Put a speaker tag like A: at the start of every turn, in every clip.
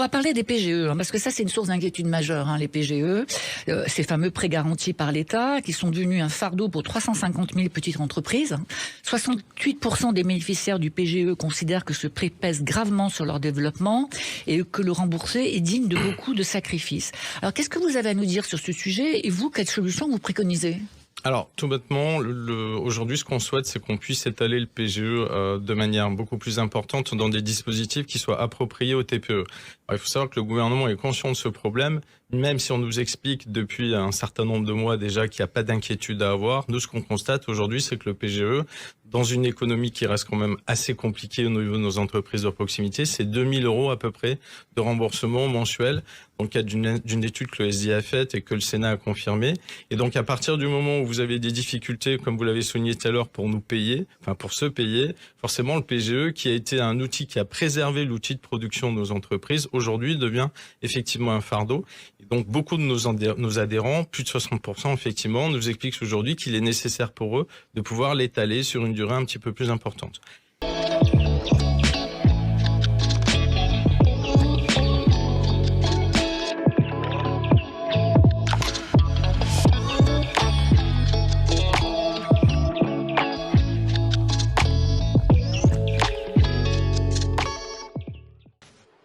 A: va parler des PGE, parce que ça, c'est une source d'inquiétude majeure, les PGE, ces fameux prêts garantis par l'État, qui sont devenus un fardeau pour 350 000 petites entreprises. 68% des bénéficiaires du PGE considèrent que ce prêt pèse gravement sur leur développement et que le rembourser est digne de beaucoup de sacrifices. Alors, qu'est-ce que vous avez à nous dire sur ce sujet et vous, quelle solution vous préconisez ?
B: Alors, tout bêtement, aujourd'hui, ce qu'on souhaite, c'est qu'on puisse étaler le PGE de manière beaucoup plus importante dans des dispositifs qui soient appropriés aux TPE. Alors, il faut savoir que le gouvernement est conscient de ce problème, même si on nous explique depuis un certain nombre de mois déjà qu'il n'y a pas d'inquiétude à avoir. Nous, ce qu'on constate aujourd'hui, c'est que le PGE, dans une économie qui reste quand même assez compliquée au niveau de nos entreprises de proximité, c'est 2 000 € à peu près de remboursement mensuel, dans le cadre d'une étude que le SDI a faite et que le Sénat a confirmée. Et donc, à partir du moment où vous avez des difficultés, comme vous l'avez souligné tout à l'heure, pour nous payer, enfin pour se payer, forcément le PGE, qui a été un outil qui a préservé l'outil de production de nos entreprises, aujourd'hui devient effectivement un fardeau. Et donc, beaucoup de nos adhérents, plus de 60% effectivement, nous expliquent aujourd'hui qu'il est nécessaire pour eux de pouvoir l'étaler sur une durée un petit peu plus importante.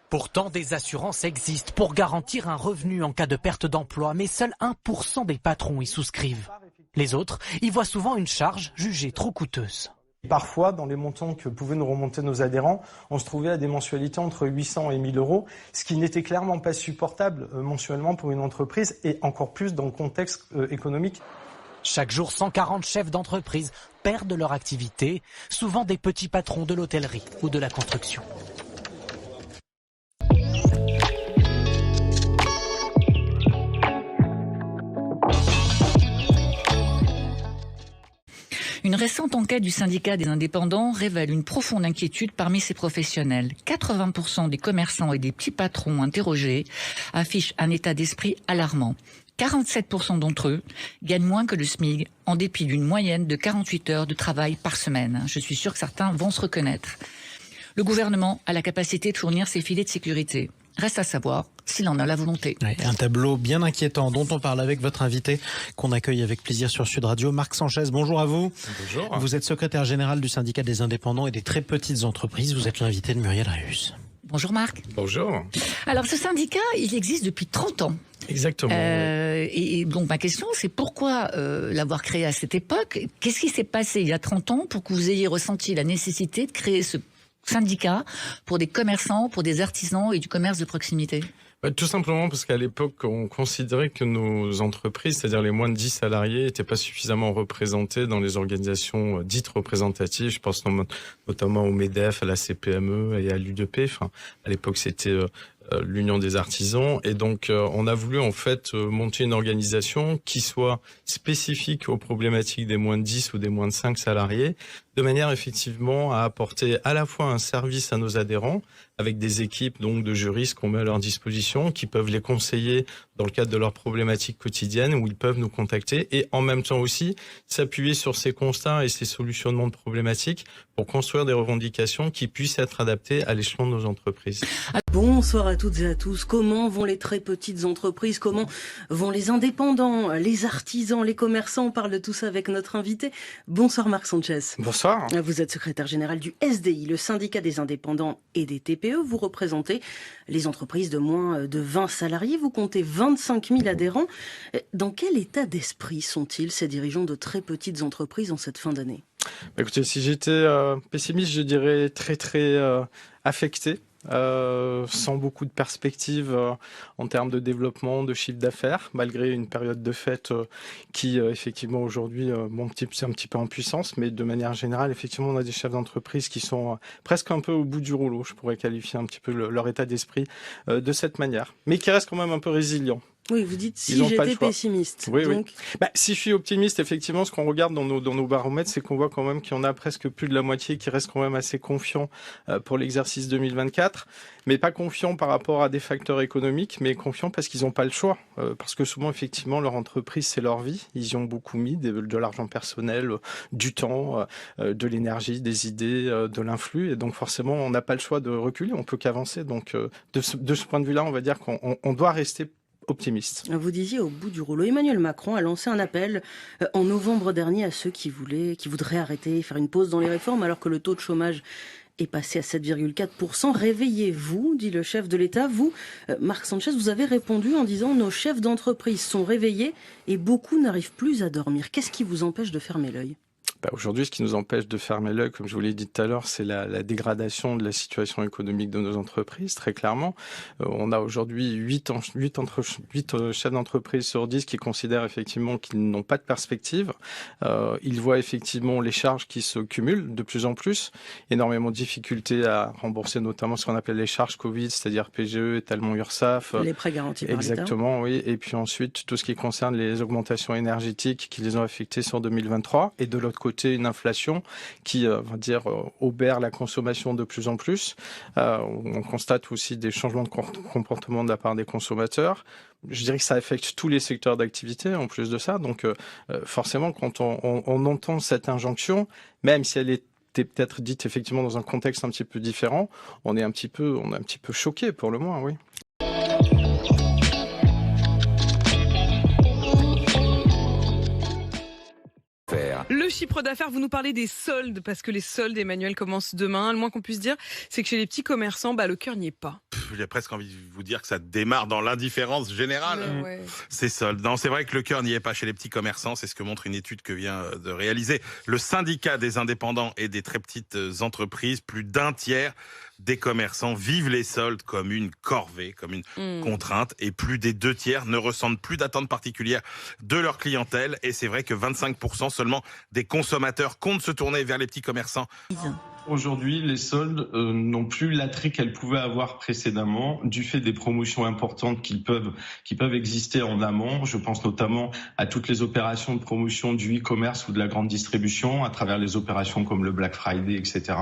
C: Pourtant, des assurances existent pour garantir un revenu en cas de perte d'emploi, mais seul 1% des patrons y souscrivent. Les autres y voient souvent une charge jugée trop coûteuse.
D: Parfois, dans les montants que pouvaient nous remonter nos adhérents, on se trouvait à des mensualités entre 800 et 1 000 €, ce qui n'était clairement pas supportable mensuellement pour une entreprise et encore plus dans le contexte économique.
C: Chaque jour, 140 chefs d'entreprise perdent leur activité, souvent des petits patrons de l'hôtellerie ou de la construction.
A: Une récente enquête du syndicat des indépendants révèle une profonde inquiétude parmi ces professionnels. 80% des commerçants et des petits patrons interrogés affichent un état d'esprit alarmant. 47% d'entre eux gagnent moins que le SMIC, en dépit d'une moyenne de 48 heures de travail par semaine. Je suis sûr que certains vont se reconnaître. Le gouvernement a la capacité de fournir ces filets de sécurité. Reste à savoir s'il en a la volonté.
E: Oui, un tableau bien inquiétant dont on parle avec votre invité qu'on accueille avec plaisir sur Sud Radio, Marc Sanchez. Bonjour à vous.
B: Bonjour.
E: Vous êtes secrétaire général du syndicat des indépendants et des très petites entreprises. Vous êtes l'invité de Muriel Rayus.
A: Bonjour Marc.
B: Bonjour.
A: Alors ce syndicat, il existe depuis 30 ans.
B: Exactement.
A: Et donc ma question, c'est pourquoi l'avoir créé à cette époque ? Qu'est-ce qui s'est passé il y a 30 ans pour que vous ayez ressenti la nécessité de créer ce syndicat pour des commerçants, pour des artisans et du commerce de proximité ?
B: Tout simplement parce qu'à l'époque, on considérait que nos entreprises, c'est-à-dire les moins de 10 salariés, n'étaient pas suffisamment représentées dans les organisations dites représentatives. Je pense notamment au MEDEF, à la CPME et à l'UDP. Enfin, à l'époque, c'était l'Union des artisans. Et donc, on a voulu en fait monter une organisation qui soit spécifique aux problématiques des moins de 10 ou des moins de 5 salariés, de manière effectivement à apporter à la fois un service à nos adhérents, avec des équipes donc de juristes qu'on met à leur disposition, qui peuvent les conseiller dans le cadre de leurs problématiques quotidiennes, où ils peuvent nous contacter, et en même temps aussi s'appuyer sur ces constats et ces solutionnements de problématiques pour construire des revendications qui puissent être adaptées à l'échelon de nos entreprises.
F: Bonsoir à toutes et à tous. Comment vont les très petites entreprises ? Comment vont les indépendants, les artisans, les commerçants ? On parle de tout ça avec notre invité. Bonsoir Marc Sanchez.
B: Bonsoir.
F: Vous êtes secrétaire général du SDI, le syndicat des indépendants et des TPE. Vous représentez les entreprises de moins de 20 salariés. Vous comptez 25 000 adhérents. Dans quel état d'esprit sont-ils, ces dirigeants de très petites entreprises en cette fin d'année ?
D: Écoutez, si j'étais pessimiste, je dirais très affecté. Sans beaucoup de perspectives en termes de développement, de chiffre d'affaires, malgré une période de fête qui effectivement aujourd'hui monte un petit peu en puissance, mais de manière générale, effectivement, on a des chefs d'entreprise qui sont presque un peu au bout du rouleau, je pourrais qualifier un petit peu leur état d'esprit de cette manière, mais qui restent quand même un peu résilients.
F: Oui, vous dites
D: Ils
F: si
D: n'ont pas le
F: j'étais
D: choix.
F: pessimiste.
D: Oui,
F: Donc,
D: si je suis optimiste, effectivement, ce qu'on regarde dans nos baromètres, c'est qu'on voit quand même qu'il y en a presque plus de la moitié qui restent quand même assez confiants pour l'exercice 2024, mais pas confiants par rapport à des facteurs économiques, mais confiants parce qu'ils n'ont pas le choix. Parce que souvent, effectivement, leur entreprise, c'est leur vie. Ils y ont beaucoup mis de l'argent personnel, du temps, de l'énergie, des idées, de l'influx. Et donc, forcément, on n'a pas le choix de reculer. On peut qu'avancer. Donc, de ce point de vue-là, on va dire qu'on doit rester optimiste.
F: vous disiez au bout du rouleau, Emmanuel Macron a lancé un appel en novembre dernier à ceux qui voudraient arrêter, faire une pause dans les réformes alors que le taux de chômage est passé à 7,4%. Réveillez-vous, dit le chef de l'État. Vous, Marc Sanchez, vous avez répondu en disant nos chefs d'entreprise sont réveillés et beaucoup n'arrivent plus à dormir. Qu'est-ce qui vous empêche de fermer l'œil ?
D: Aujourd'hui, ce qui nous empêche de fermer l'œil, comme je vous l'ai dit tout à l'heure, c'est la dégradation de la situation économique de nos entreprises, très clairement. On a aujourd'hui 8 chefs d'entreprise sur 10 qui considèrent effectivement qu'ils n'ont pas de perspective. Ils voient effectivement les charges qui se cumulent de plus en plus, énormément de difficultés à rembourser notamment ce qu'on appelle les charges Covid, c'est-à-dire PGE, étalement URSSAF.
F: Les prêts garantis par l'État.
D: Exactement, oui. Et puis ensuite, tout ce qui concerne les augmentations énergétiques qui les ont affectés sur 2023. Et de l'autre côté, une inflation qui, obère la consommation de plus en plus. On constate aussi des changements de comportement de la part des consommateurs. Je dirais que ça affecte tous les secteurs d'activité en plus de ça. Donc forcément, quand on entend cette injonction, même si elle est peut-être dite effectivement dans un contexte un petit peu différent, on est un petit peu choqué pour le moins, oui.
G: Le chiffre d'affaires, vous nous parlez des soldes, parce que les soldes, Emmanuel, commencent demain. Le moins qu'on puisse dire, c'est que chez les petits commerçants, le cœur n'y est pas.
H: J'ai presque envie de vous dire que ça démarre dans l'indifférence générale.
G: Ouais.
H: Ces soldes. Non, c'est vrai que le cœur n'y est pas chez les petits commerçants. C'est ce que montre une étude que vient de réaliser le syndicat des indépendants et des très petites entreprises. Plus d'un tiers des commerçants vivent les soldes comme une corvée, comme une contrainte, et plus des 2 tiers ne ressentent plus d'attente particulière de leur clientèle. Et c'est vrai que 25% seulement des consommateurs comptent se tourner vers les petits commerçants.
I: Aujourd'hui, les soldes n'ont plus l'attrait qu'elles pouvaient avoir précédemment du fait des promotions importantes qui peuvent exister en amont. Je pense notamment à toutes les opérations de promotion du e-commerce ou de la grande distribution à travers les opérations comme le Black Friday, etc.